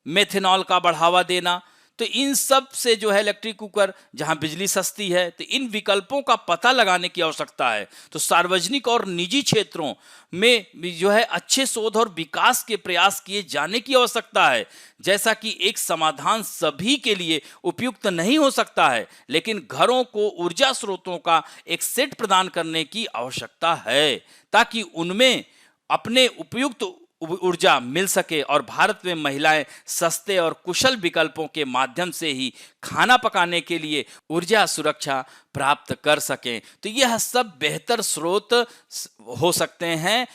मेथनॉल का बढ़ावा देना। तो इन सब से जो है इलेक्ट्रिक कुकर जहां बिजली सस्ती है, तो इन विकल्पों का पता लगाने की आवश्यकता है। तो सार्वजनिक और निजी क्षेत्रों में जो है अच्छे शोध और विकास के प्रयास किए जाने की आवश्यकता है। जैसा कि एक समाधान सभी के लिए उपयुक्त नहीं हो सकता है, लेकिन घरों को ऊर्जा स्रोतों का एक सेट प्रदान करने की आवश्यकता है, ताकि उनमें अपने उपयुक्त ऊर्जा मिल सके और भारत में महिलाएं सस्ते और कुशल विकल्पों के माध्यम से ही खाना पकाने के लिए ऊर्जा सुरक्षा प्राप्त कर सकें। तो यह सब बेहतर स्रोत हो सकते हैं।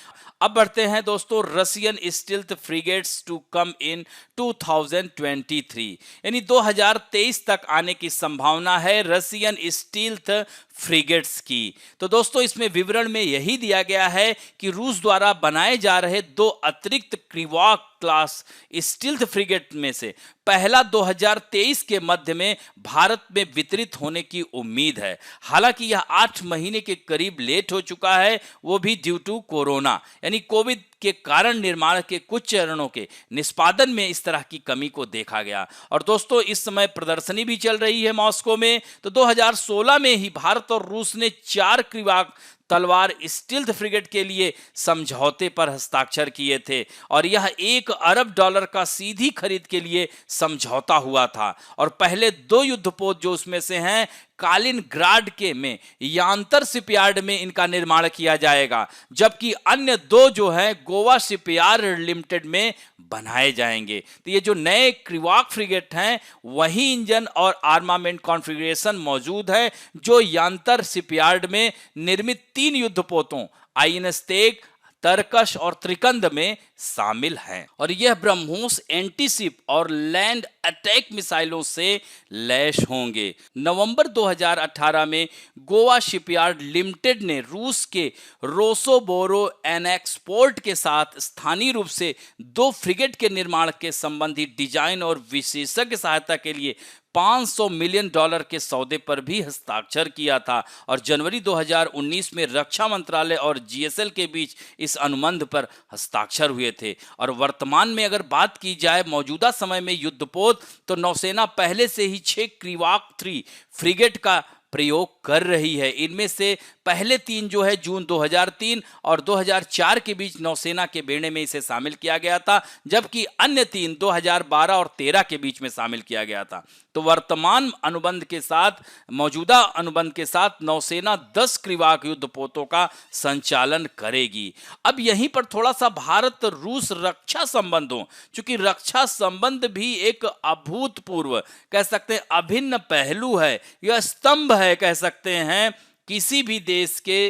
अब बढ़ते हैं दोस्तों, Russian stealth frigates to come in 2023, यानी 2023 तक आने की संभावना है रशियन स्टील्थ फ्रिगेट्स की। तो दोस्तों इसमें विवरण में यही दिया गया है कि रूस द्वारा बनाए जा रहे 2 अतिरिक्त क्रिवॉक क्लास स्टील्थ फ्रिगेट में से पहला 2023 के मध्य में भारत में वितरित होने की उम्मीद है। हालांकि यह 8 महीने के करीब लेट हो चुका है, वो भी ड्यू टू कोरोना, यानी कोविड के कारण निर्माण के कुछ चरणों के निष्पादन में इस तरह की कमी को देखा गया। और दोस्तों, इस समय प्रदर्शनी भी चल रही है मॉस्को में। तो 2016 में ही भारत और रूस ने 4 क्रिवाक तलवार स्टील्थ फ्रिगेट के लिए समझौते पर हस्ताक्षर किए थे और यह $1 अरब का सीधी खरीद के लिए समझौता हुआ था। और पहले 2 युद्धपोत जो उसमें से हैं, कालिनग्राड के में यांतर शिपयार्ड में इनका निर्माण किया जाएगा, जबकि अन्य 2 जो हैं गोवा शिपयार्ड लिमिटेड में बनाए जाएंगे। तो ये जो नए क्रिवाक फ्रिगेट हैं, वही इंजन और आर्मामेंट कॉन्फ़िगरेशन मौजूद है जो यांतर शिपयार्ड में निर्मित 3 युद्धपोतों आईएनएस तेग, तरकश और त्रिकंद में शामिल हैं। और यह ब्रह्मोस एंटीशिप और लैंड अटैक मिसाइलों से लैस होंगे। नवंबर 2018 में गोवा शिपयार्ड लिमिटेड ने रूस के रोसोबोरो एनएक्सपोर्ट के साथ स्थानीय रूप से 2 फ्रिगेट के निर्माण के संबंधी डिजाइन और विशेषज्ञ सहायता के लिए $500 मिलियन के सौदे पर भी हस्ताक्षर किया था। और जनवरी 2019 में रक्षा मंत्रालय और जीएसएल के बीच इस अनुबंध पर हस्ताक्षर हुए थे। और वर्तमान में अगर बात की जाए मौजूदा समय में युद्धपोत, तो नौसेना पहले से ही 6 क्रिवाक 3 फ्रिगेट का प्रयोग कर रही है। इनमें से पहले 3 जो है जून 2003 और 2004 के बीच नौसेना के बेड़े में इसे शामिल किया गया था, जबकि अन्य 3 2012 और 13 के बीच में शामिल किया गया था। तो वर्तमान अनुबंध के साथ, मौजूदा अनुबंध के साथ नौसेना 10 क्रिवाक युद्धपोतों का संचालन करेगी। अब यहीं पर थोड़ा सा भारत रूस रक्षा संबंधों, चूंकि रक्षा संबंध भी एक अभूतपूर्व, कह सकते हैं अभिन्न पहलू है, यह स्तंभ है, कह सकते हैं किसी भी देश के,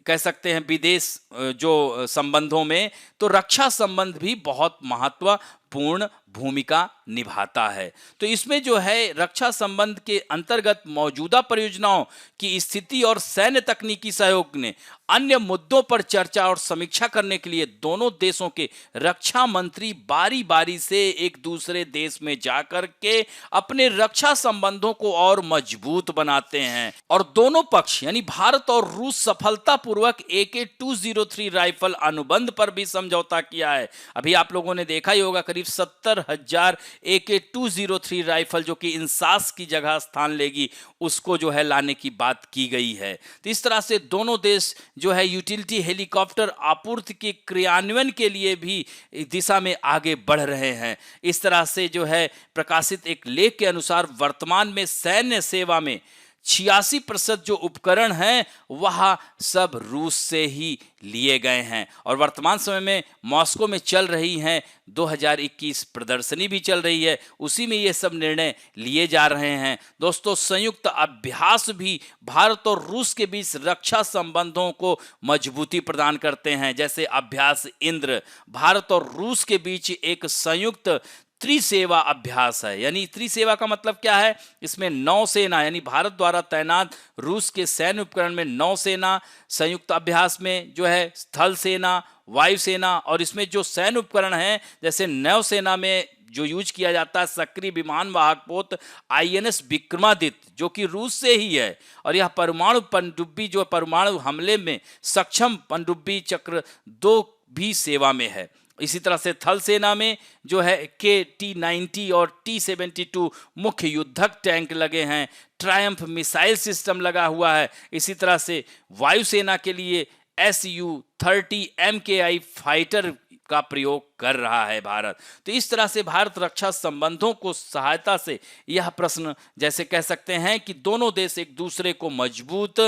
कह सकते हैं विदेश जो संबंधों में, तो रक्षा संबंध भी बहुत महत्वपूर्ण भूमिका निभाता है। तो इसमें जो है रक्षा संबंध के अंतर्गत मौजूदा परियोजनाओं की स्थिति और सैन्य तकनीकी सहयोग ने अन्य मुद्दों पर चर्चा और समीक्षा करने के लिए दोनों देशों के रक्षा मंत्री बारी बारी से एक दूसरे देश में जाकर के अपने रक्षा संबंधों को और मजबूत बनाते हैं। और दोनों पक्ष यानी भारत और रूस सफलतापूर्वक AK-203 राइफल अनुबंध पर भी समझौता किया है। अभी आप लोगों ने देखा ही होगा, करीब 70,000 AK-203 राइफल जो कि इंसास की जगह स्थान लेगी, उसको जो है लाने की बात की गई है। तो इस तरह से दोनों देश जो है यूटिलिटी हेलीकॉप्टर आपूर्ति के क्रियान्वयन के लिए भी दिशा में आगे बढ़ रहे हैं। इस तरह से जो है प्रकाशित एक लेख के अनुसार वर्तमान में सैन्य सेवा में 86% जो उपकरण हैं वह सब रूस से ही लिए गए हैं। और वर्तमान समय में मॉस्को में चल रही हैं 2021 प्रदर्शनी भी चल रही है, उसी में ये सब निर्णय लिए जा रहे हैं। दोस्तों, संयुक्त अभ्यास भी भारत और रूस के बीच रक्षा संबंधों को मजबूती प्रदान करते हैं। जैसे अभ्यास इंद्र भारत और रूस के बीच एक संयुक्त त्रिसेवा अभ्यास है। यानी त्रिसेवा का मतलब क्या है? इसमें नौसेना यानी भारत द्वारा तैनात रूस के सैन्य उपकरण में नौसेना, संयुक्त अभ्यास में जो है स्थल सेना, वायुसेना, और इसमें जो सैन्य उपकरण हैं जैसे नौसेना में जो यूज किया जाता है सक्रिय विमान वाहक पोत INS विक्रमादित्य जो कि रूस से ही है, और यह परमाणु पनडुब्बी जो परमाणु हमले में सक्षम पनडुब्बी चक्र 2 भी सेवा में है। इसी तरह से थल सेना में जो है KT-90 और T-72 मुख्य युद्धक टैंक लगे हैं, ट्रायम्फ मिसाइल सिस्टम लगा हुआ है। इसी तरह से वायुसेना के लिए Su-30 MKI फाइटर का प्रयोग कर रहा है भारत। तो इस तरह से भारत रक्षा संबंधों को सहायता से यह प्रश्न जैसे कह सकते हैं कि दोनों देश एक दूसरे को मजबूत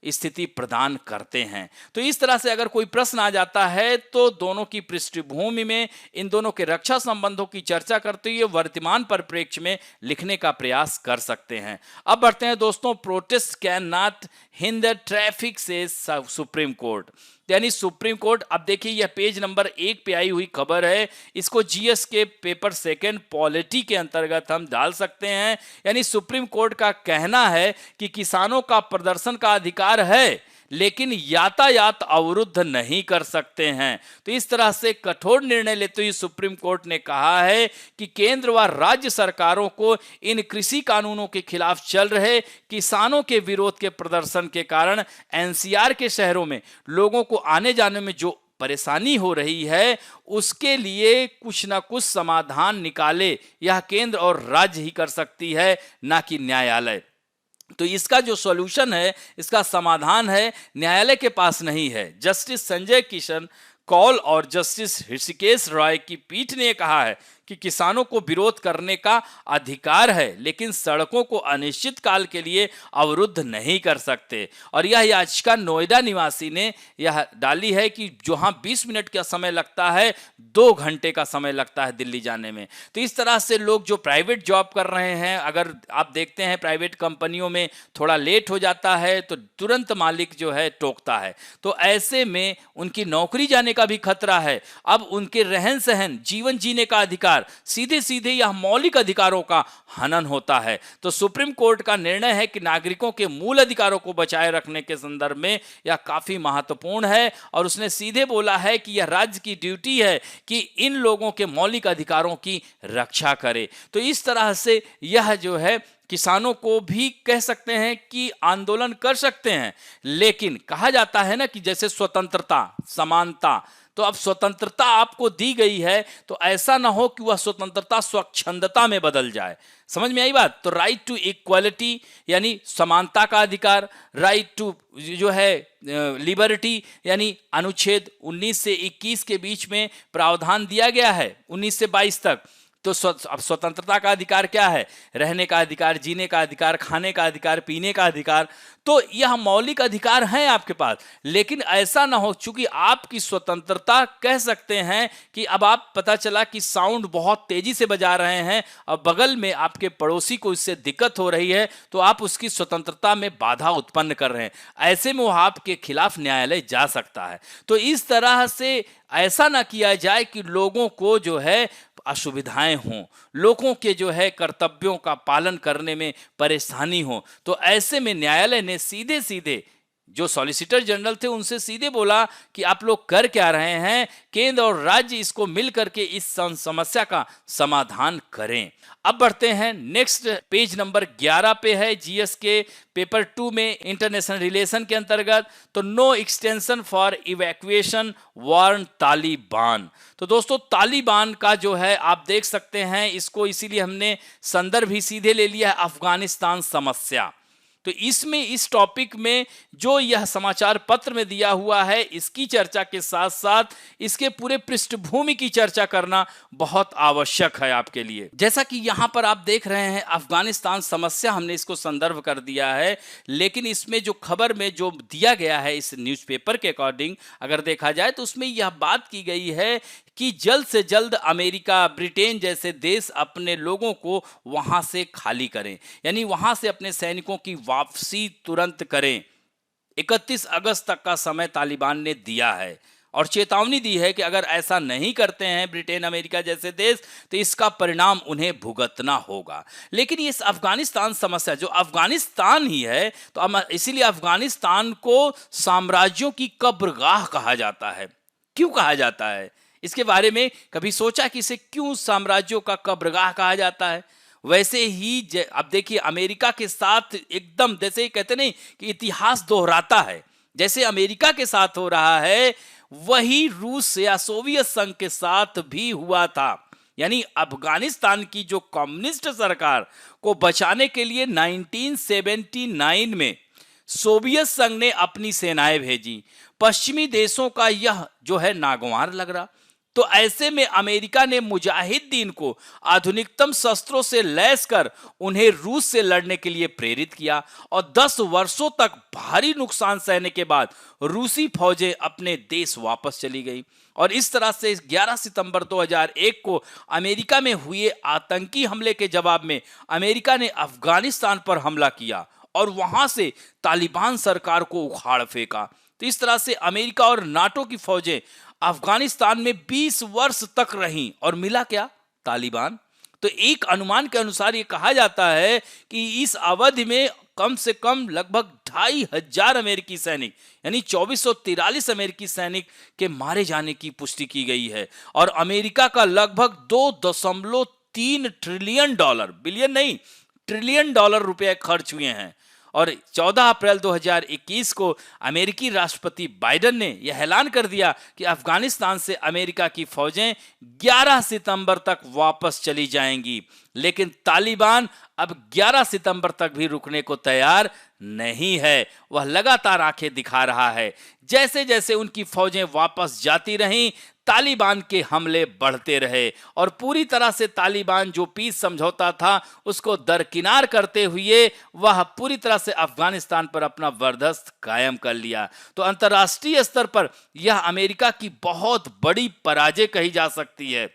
स्थिति प्रदान करते हैं। तो इस तरह से अगर कोई प्रश्न आ जाता है तो दोनों की पृष्ठभूमि में इन दोनों के रक्षा संबंधों की चर्चा करते हुए वर्तमान परिप्रेक्ष्य में लिखने का प्रयास कर सकते हैं। अब बढ़ते हैं दोस्तों, protest can not hinder traffic से सुप्रीम कोर्ट, यानी सुप्रीम कोर्ट। अब देखिए यह पेज नंबर 1 पे आई हुई खबर है, इसको GS के पेपर सेकंड पॉलिटी के अंतर्गत हम डाल सकते हैं। यानी सुप्रीम कोर्ट का कहना है कि किसानों का प्रदर्शन का अधिकार है लेकिन यातायात अवरुद्ध नहीं कर सकते हैं। तो इस तरह से कठोर निर्णय लेते हुए सुप्रीम कोर्ट ने कहा है कि केंद्र व राज्य सरकारों को इन कृषि कानूनों के खिलाफ चल रहे किसानों के विरोध के प्रदर्शन के कारण NCR के शहरों में लोगों को आने जाने में जो परेशानी हो रही है उसके लिए कुछ ना कुछ समाधान निकाले, यह केंद्र और राज्य ही कर सकती है, ना कि न्यायालय। तो इसका जो सॉल्यूशन है, इसका समाधान है, न्यायालय के पास नहीं है। जस्टिस संजय किशन कौल और जस्टिस ऋषिकेश रॉय की पीठ ने कहा है कि किसानों को विरोध करने का अधिकार है, लेकिन सड़कों को अनिश्चित काल के लिए अवरुद्ध नहीं कर सकते। और यह याचिका नोएडा निवासी ने यह डाली है कि जहां 20 मिनट का समय लगता है, 2 घंटे का समय लगता है दिल्ली जाने में। तो इस तरह से लोग जो प्राइवेट जॉब कर रहे हैं, अगर आप देखते हैं प्राइवेट कंपनियों में थोड़ा लेट हो जाता है तो तुरंत मालिक जो है टोकता है, तो ऐसे में उनकी नौकरी जाने का भी खतरा है। अब उनके रहन सहन, जीवन जीने का अधिकार, सीधे सीधे यह मौलिक अधिकारों का हनन होता है। तो सुप्रीम कोर्ट का निर्णय है कि नागरिकों के मूल अधिकारों को बचाए रखने के संदर्भ में यह काफी महत्वपूर्ण है, और उसने सीधे बोला है कि यह राज्य की ड्यूटी है कि इन लोगों के मौलिक अधिकारों की रक्षा करे। तो इस तरह से यह जो है किसानों को भी कह सकते हैं कि आंदोलन कर सकते हैं, लेकिन कहा जाता है ना कि जैसे स्वतंत्रता, समानता, तो अब स्वतंत्रता आपको दी गई है तो ऐसा ना हो कि वह स्वतंत्रता स्वच्छंदता में बदल जाए। समझ में आई बात? तो राइट टू इक्वालिटी यानी समानता का अधिकार, राइट टू जो है लिबर्टी यानी अनुच्छेद 19 से 21 के बीच में प्रावधान दिया गया है 19 से 22 तक। तो अब स्वतंत्रता का अधिकार क्या है? रहने का अधिकार, जीने का अधिकार, खाने का अधिकार, पीने का अधिकार। तो यह मौलिक अधिकार हैं आपके पास, लेकिन ऐसा ना हो चूंकि आपकी स्वतंत्रता, कह सकते हैं कि अब आप पता चला कि साउंड बहुत तेजी से बजा रहे हैं और बगल में आपके पड़ोसी को इससे दिक्कत हो रही है, तो आप उसकी स्वतंत्रता में बाधा उत्पन्न कर रहे हैं। ऐसे में वो आपके खिलाफ न्यायालय जा सकता है। तो इस तरह से ऐसा ना किया जाए कि लोगों को जो है असुविधाएं हों, लोगों के जो है कर्तव्यों का पालन करने में परेशानी हो। तो ऐसे में न्यायालय ने सीधे सीधे जो सॉलिसिटर जनरल थे उनसे सीधे बोला कि आप लोग कर क्या रहे हैं, केंद्र और राज्य इसको मिल करके इस समस्या का समाधान करें। अब बढ़ते हैं नेक्स्ट, पेज नंबर 11 पे है जीएस के पेपर 2 में इंटरनेशनल रिलेशन के अंतर्गत। तो no extension for evacuation warn Taliban. तो दोस्तों तालिबान का जो है आप देख सकते हैं इसको, इसीलिए हमने संदर्भ ही सीधे ले लिया है अफगानिस्तान समस्या। तो इसमें इस टॉपिक में जो यह समाचार पत्र में दिया हुआ है इसकी चर्चा के साथ साथ इसके पूरे पृष्ठभूमि की चर्चा करना बहुत आवश्यक है आपके लिए। जैसा कि यहां पर आप देख रहे हैं अफगानिस्तान समस्या, हमने इसको संदर्भ कर दिया है, लेकिन इसमें जो खबर में जो दिया गया है इस न्यूज़पेपर के अकॉर्डिंग अगर देखा जाए तो उसमें यह बात की गई है कि जल्द से जल्द अमेरिका, ब्रिटेन जैसे देश अपने लोगों को वहां से खाली करें, यानी वहां से अपने सैनिकों की वापसी तुरंत करें। 31 अगस्त तक का समय तालिबान ने दिया है और चेतावनी दी है कि अगर ऐसा नहीं करते हैं ब्रिटेन, अमेरिका जैसे देश, तो इसका परिणाम उन्हें भुगतना होगा। लेकिन इस अफगानिस्तान समस्या जो अफगानिस्तान ही है, तो इसीलिए अफगानिस्तान को साम्राज्यों की कब्रगाह कहा जाता है। क्यों कहा जाता है? इसके बारे में कभी सोचा कि इसे क्यों साम्राज्यों का कब्रगाह कहा जाता है? वैसे ही अब देखिए अमेरिका के साथ एकदम जैसे कहते नहीं कि इतिहास दोहराता है, जैसे अमेरिका के साथ हो रहा है वही रूस या सोवियत संघ के साथ भी हुआ था। यानी अफगानिस्तान की जो कम्युनिस्ट सरकार को बचाने के लिए 1979 में सोवियत संघ ने अपनी सेनाएं भेजी। पश्चिमी देशों का यह जो है नागवार लग रहा, तो ऐसे में अमेरिका ने मुजाहिदीन को आधुनिकतम शस्त्रों से लैस कर उन्हें रूस से लड़ने के लिए प्रेरित किया और 10 वर्षों तक भारी नुकसान सहने के बाद रूसी फौजें अपने देश वापस चली गई। और इस तरह से 11 सितंबर 2001 को अमेरिका में हुए आतंकी हमले के जवाब में अमेरिका ने अफगानिस्तान पर हमला किया और वहां से तालिबान सरकार को उखाड़ फेंका। तो इस तरह से अमेरिका और नाटो की फौजें अफगानिस्तान में 20 वर्ष तक रहीं और मिला क्या? तालिबान। तो एक अनुमान के अनुसार यह कहा जाता है कि इस अवधि में कम से कम लगभग 2500 अमेरिकी सैनिक यानी 2443 अमेरिकी सैनिक के मारे जाने की पुष्टि की गई है और अमेरिका का लगभग 2.3 ट्रिलियन डॉलर, बिलियन नहीं ट्रिलियन डॉलर रुपए खर्च हुए हैं। और 14 अप्रैल 2021 को अमेरिकी राष्ट्रपति बाइडेन ने यह ऐलान कर दिया कि अफगानिस्तान से अमेरिका की फौजें 11 सितंबर तक वापस चली जाएंगी। लेकिन तालिबान अब 11 सितंबर तक भी रुकने को तैयार नहीं है। वह लगातार आंखें दिखा रहा है। जैसे जैसे उनकी फौजें वापस जाती रहीं, तालिबान के हमले बढ़ते रहे और पूरी तरह से तालिबान जो पीस समझौता था उसको दरकिनार करते हुए वह पूरी तरह से अफगानिस्तान पर अपना वर्चस्व कायम कर लिया। तो अंतर्राष्ट्रीय स्तर पर यह अमेरिका की बहुत बड़ी पराजय कही जा सकती है।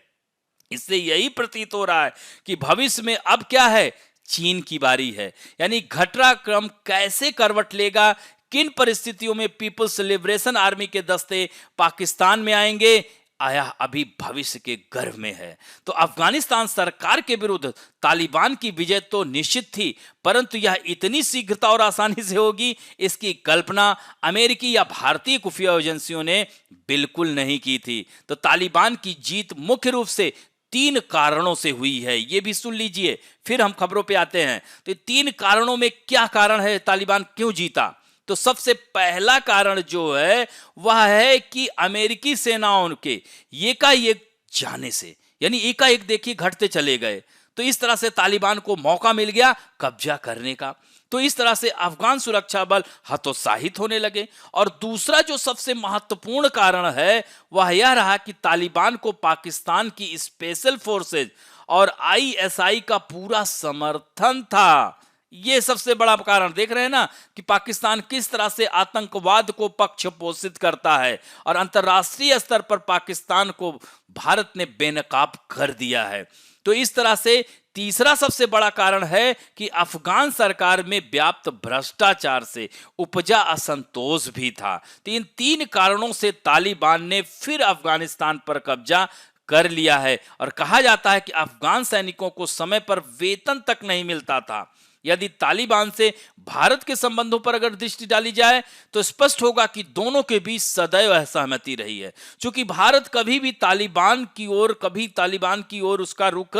इससे यही प्रतीत हो रहा है कि भविष्य में अब क्या है, चीन की बारी है। यानी घटनाक्रम कैसे करवट लेगा, किन परिस्थितियों में पीपल्स लिबरेशन आर्मी के दस्ते पाकिस्तान में आएंगे, आया अभी भविष्य के गर्भ में है। तो अफगानिस्तान सरकार के विरुद्ध तालिबान की विजय तो निश्चित थी, परंतु यह इतनी शीघ्रता और आसानी से होगी, इसकी कल्पना अमेरिकी या भारतीय खुफिया एजेंसियों ने बिल्कुल नहीं की थी। तो तालिबान की जीत मुख्य रूप से 3 कारणों से हुई है। ये भी सुन लीजिए, फिर हम खबरों पे आते हैं। तो 3 कारणों में क्या कारण है, तालिबान क्यों जीता? तो सबसे पहला कारण जो है वह है कि अमेरिकी सेनाओं के एकाएक जाने से, यानी एकाएक देखिए घटते चले गए, तो इस तरह से तालिबान को मौका मिल गया कब्जा करने का। तो इस तरह से अफगान सुरक्षा बल हतोत्साहित होने लगे। और दूसरा जो सबसे महत्वपूर्ण कारण है वह यह रहा कि तालिबान को पाकिस्तान की स्पेशल फोर्सेज और आईएसआई का पूरा समर्थन था। ये सबसे बड़ा कारण देख रहे हैं ना कि पाकिस्तान किस तरह से आतंकवाद को पक्ष पोषित करता है और अंतर्राष्ट्रीय स्तर पर पाकिस्तान को भारत ने बेनकाब कर दिया है। तो इस तरह से तीसरा सबसे बड़ा कारण है कि अफगान सरकार में व्याप्त भ्रष्टाचार से उपजा असंतोष भी था। तो इन 3 कारणों से तालिबान ने फिर अफगानिस्तान पर कब्जा कर लिया है। और कहा जाता है कि अफगान सैनिकों को समय पर वेतन तक नहीं मिलता था। यदि तालिबान से भारत के संबंधों पर अगर दृष्टि डाली जाए तो स्पष्ट होगा कि दोनों के बीच सदैव असहमति रही है। क्योंकि भारत कभी भी तालिबान की ओर उसका रुख,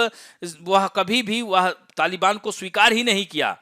वह कभी भी वह तालिबान को स्वीकार ही नहीं किया,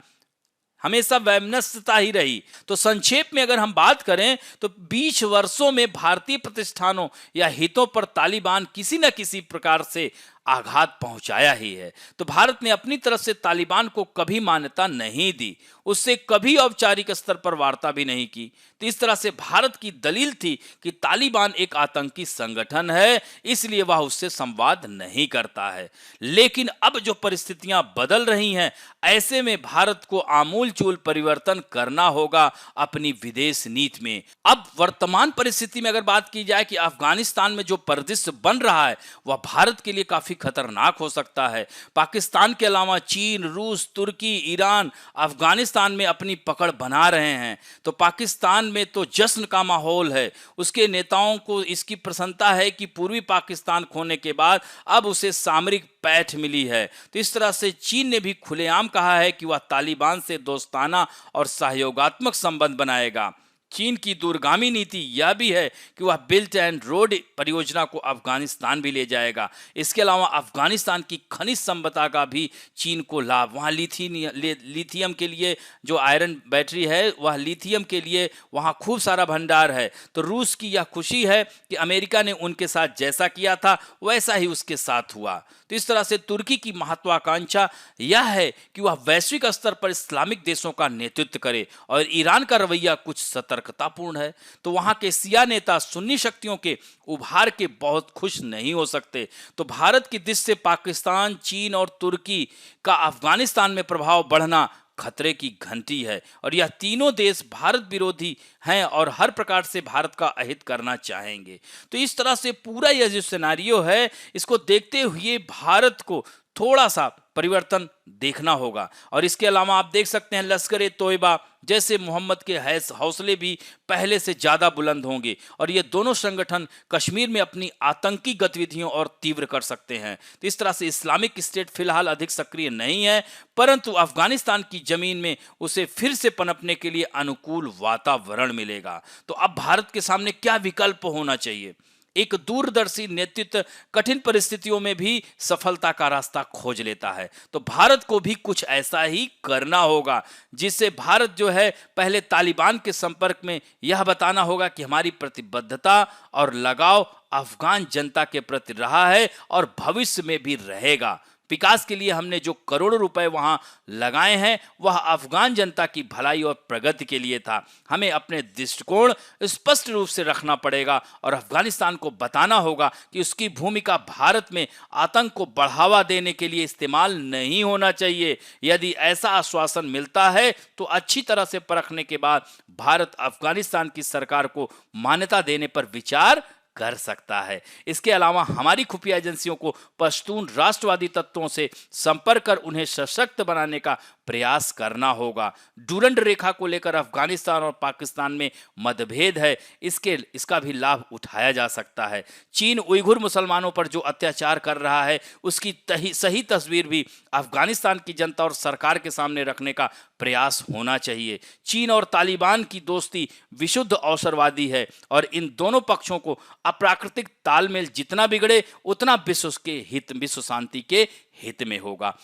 हमेशा वैमनस्यता ही रही। तो संक्षेप में अगर हम बात करें तो 20 वर्षों में भारतीय प्रतिष्ठानों या हितों पर तालिबान किसी न किसी प्रकार से आघात पहुंचाया ही है। तो भारत ने अपनी तरफ से तालिबान को कभी मान्यता नहीं दी, उससे कभी औपचारिक स्तर पर वार्ता भी नहीं की। तो इस तरह से भारत की दलील थी कि तालिबान एक आतंकी संगठन है, इसलिए वह उससे संवाद नहीं करता है। लेकिन अब जो परिस्थितियां बदल रही हैं, ऐसे में भारत को आमूलचूल परिवर्तन करना होगा अपनी विदेश नीति में। अब वर्तमान परिस्थिति में अगर बात की जाए कि अफगानिस्तान में जो परिदृश्य बन रहा है वह भारत के लिए काफी खतरनाक हो सकता है। पाकिस्तान के अलावा चीन, रूस, तुर्की, ईरान अफगानिस्तान में अपनी पकड़ बना रहे हैं। तो पाकिस्तान में तो जश्न का माहौल है। उसके नेताओं को इसकी प्रसन्नता है कि पूर्वी पाकिस्तान खोने के बाद अब उसे सामरिक पैठ मिली है। तो इस तरह से चीन ने भी खुलेआम कहा है कि वह तालिबान से दोस्ताना और सहयोगात्मक संबंध बनाएगा। चीन की दूरगामी नीति यह भी है कि वह बिल्ट एंड रोड परियोजना को अफगानिस्तान भी ले जाएगा। इसके अलावा अफगानिस्तान की खनिज संपदा का भी चीन को लाभ, वहाँ लिथियम के लिए जो आयरन बैटरी है, वह लिथियम के लिए वहाँ खूब सारा भंडार है। तो रूस की यह खुशी है कि अमेरिका ने उनके साथ जैसा किया था वैसा ही उसके साथ हुआ। तो इस तरह से तुर्की की महत्वाकांक्षा यह है कि वह वैश्विक स्तर पर इस्लामिक देशों का नेतृत्व करे और ईरान का रवैया कुछ सतर्कतापूर्ण है। तो वहां के शिया नेता सुन्नी शक्तियों के उभार के बहुत खुश नहीं हो सकते। तो भारत की दृष्टि से पाकिस्तान, चीन और तुर्की का अफगानिस्तान में प्रभाव बढ़ना खतरे की घंटी है और यह तीनों देश भारत विरोधी हैं और हर प्रकार से भारत का अहित करना चाहेंगे। तो इस तरह से पूरा यह जो सिनेरियो है, इसको देखते हुए भारत को थोड़ा सा परिवर्तन देखना होगा। और इसके अलावा आप देख सकते हैं लश्कर ए तोयबा जैसे मोहम्मद के हौसले भी पहले से ज़्यादा बुलंद होंगे और ये दोनों संगठन कश्मीर में अपनी आतंकी गतिविधियों और तीव्र कर सकते हैं। तो इस तरह से इस्लामिक स्टेट फिलहाल अधिक सक्रिय नहीं है, परंतु अफगानिस्तान की जमीन में उसे फिर से पनपने के लिए अनुकूल वातावरण मिलेगा। तो अब भारत के सामने क्या विकल्प होना चाहिए? एक दूरदर्शी नेतृत्व कठिन परिस्थितियों में भी सफलता का रास्ता खोज लेता है। तो भारत को भी कुछ ऐसा ही करना होगा, जिससे भारत जो है पहले तालिबान के संपर्क में यह बताना होगा कि हमारी प्रतिबद्धता और लगाव अफगान जनता के प्रति रहा है और भविष्य में भी रहेगा। विकास के लिए हमने जो करोड़ों रुपए वहां लगाए हैं वह अफगान जनता की भलाई और प्रगति के लिए था। हमें अपने दृष्टिकोण स्पष्ट रूप से रखना पड़ेगा और अफगानिस्तान को बताना होगा कि उसकी भूमिका भारत में आतंक को बढ़ावा देने के लिए इस्तेमाल नहीं होना चाहिए। यदि ऐसा आश्वासन मिलता है तो अच्छी तरह से परखने के बाद भारत अफगानिस्तान की सरकार को मान्यता देने पर विचार कर सकता है। इसके अलावा हमारी खुफिया एजेंसियों को पश्तून राष्ट्रवादी तत्वों से संपर्क कर उन्हें सशक्त बनाने का प्रयास करना होगा। डूरंड रेखा को लेकर अफगानिस्तान और पाकिस्तान में मतभेद है, इसका भी लाभ उठाया जा सकता है। चीन उइघुर मुसलमानों पर जो अत्याचार कर रहा है उसकी सही तस्वीर भी अफगानिस्तान की जनता और सरकार के सामने रखने का प्रयास होना चाहिए। चीन और तालिबान की दोस्ती विशुद्ध अवसरवादी है और इन दोनों पक्षों को अप्राकृतिक तालमेल जितना बिगड़े उतना विश्व शांति के हित में होगा।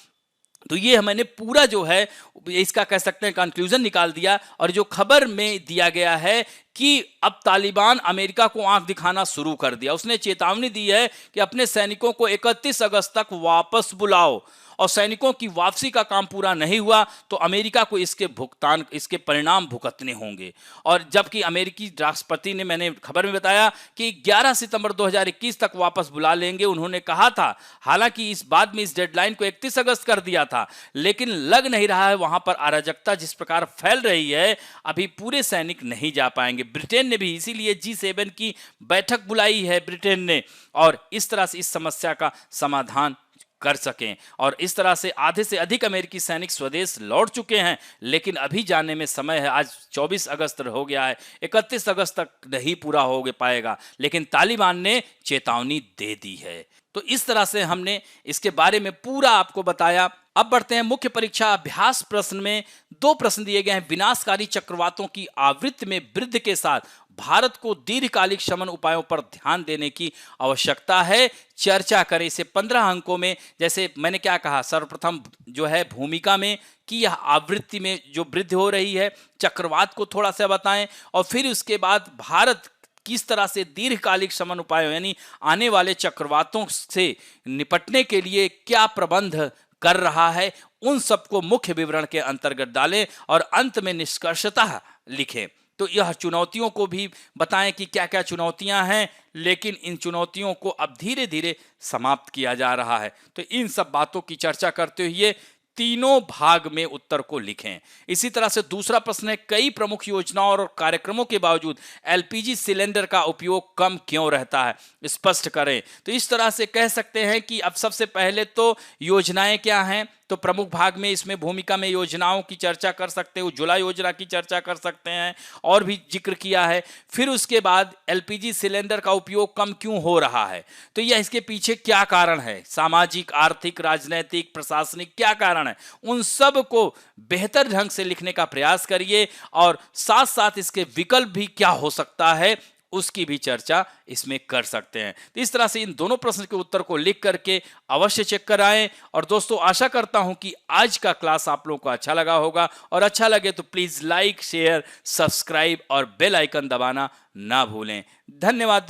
तो ये मैंने पूरा जो है इसका कह सकते हैं कंक्लूजन निकाल दिया। और जो खबर में दिया गया है कि अब तालिबान अमेरिका को आंख दिखाना शुरू कर दिया। उसने चेतावनी दी है कि अपने सैनिकों को 31 अगस्त तक वापस बुलाओ, और सैनिकों की वापसी का काम पूरा नहीं हुआ तो अमेरिका को इसके परिणाम भुगतने होंगे। और जबकि अमेरिकी राष्ट्रपति ने, मैंने खबर में बताया कि 11 सितंबर 2021 तक वापस बुला लेंगे उन्होंने कहा था। हालांकि इस बाद में इस डेडलाइन को 31 अगस्त कर दिया था, लेकिन लग नहीं रहा है वहां पर अराजकता जिस प्रकार फैल रही है अभी पूरे सैनिक नहीं जा पाएंगे। ब्रिटेन ने भी इसीलिए G7 की बैठक बुलाई है ब्रिटेन ने, और इस तरह से इस समस्या का समाधान कर सकें। और इस तरह से आधे से अधिक अमेरिकी सैनिक स्वदेश लौट चुके हैं, लेकिन अभी जाने में समय है। आज 24 अगस्त हो गया है, 31 अगस्त तक नहीं पूरा हो पाएगा, लेकिन तालिबान ने चेतावनी दे दी है। तो इस तरह से हमने इसके बारे में पूरा आपको बताया। अब बढ़ते हैं मुख्य परीक्षा अभ्यास प्रश्न में। 2 प्रश्न दिए गए हैं। विनाशकारी चक्रवातों की आवृत्ति में वृद्धि के साथ भारत को दीर्घकालिक शमन उपायों पर ध्यान देने की आवश्यकता है, चर्चा करें। इसे 15 अंकों में, जैसे मैंने क्या कहा, सर्वप्रथम जो है भूमिका में कि यह आवृत्ति में जो वृद्धि हो रही है, चक्रवात को थोड़ा सा बताएं, और फिर उसके बाद भारत किस तरह से दीर्घकालिक शमन उपायों यानी आने वाले चक्रवातों से निपटने के लिए क्या प्रबंध कर रहा है, उन सबको मुख्य विवरण के अंतर्गत डालें और अंत में निष्कर्षतः लिखें। तो यह चुनौतियों को भी बताएं कि क्या क्या चुनौतियां हैं, लेकिन इन चुनौतियों को अब धीरे धीरे समाप्त किया जा रहा है। तो इन सब बातों की चर्चा करते हुए तीनों भाग में उत्तर को लिखें। इसी तरह से दूसरा प्रश्न है, कई प्रमुख योजनाओं और कार्यक्रमों के बावजूद एलपीजी सिलेंडर का उपयोग कम क्यों रहता है, स्पष्ट करें। तो इस तरह से कह सकते हैं कि अब सबसे पहले तो योजनाएं क्या हैं, तो प्रमुख भाग में इसमें भूमिका में योजनाओं की चर्चा कर सकते हैं, उज्ज्वला योजना की चर्चा कर सकते हैं और भी जिक्र किया है। फिर उसके बाद एलपीजी सिलेंडर का उपयोग कम क्यों हो रहा है, तो यह इसके पीछे क्या कारण है, सामाजिक, आर्थिक, राजनीतिक, प्रशासनिक क्या कारण है, उन सब को बेहतर ढंग से लिखने का प्रयास करिए। और साथ साथ इसके विकल्प भी क्या हो सकता है उसकी भी चर्चा इसमें कर सकते हैं। तो इस तरह से इन दोनों प्रश्न के उत्तर को लिख करके अवश्य चेक कराएं। और दोस्तों, आशा करता हूं कि आज का क्लास आप लोगों को अच्छा लगा होगा, और अच्छा लगे तो प्लीज लाइक, शेयर, सब्सक्राइब और बेल आइकन दबाना ना भूलें। धन्यवाद।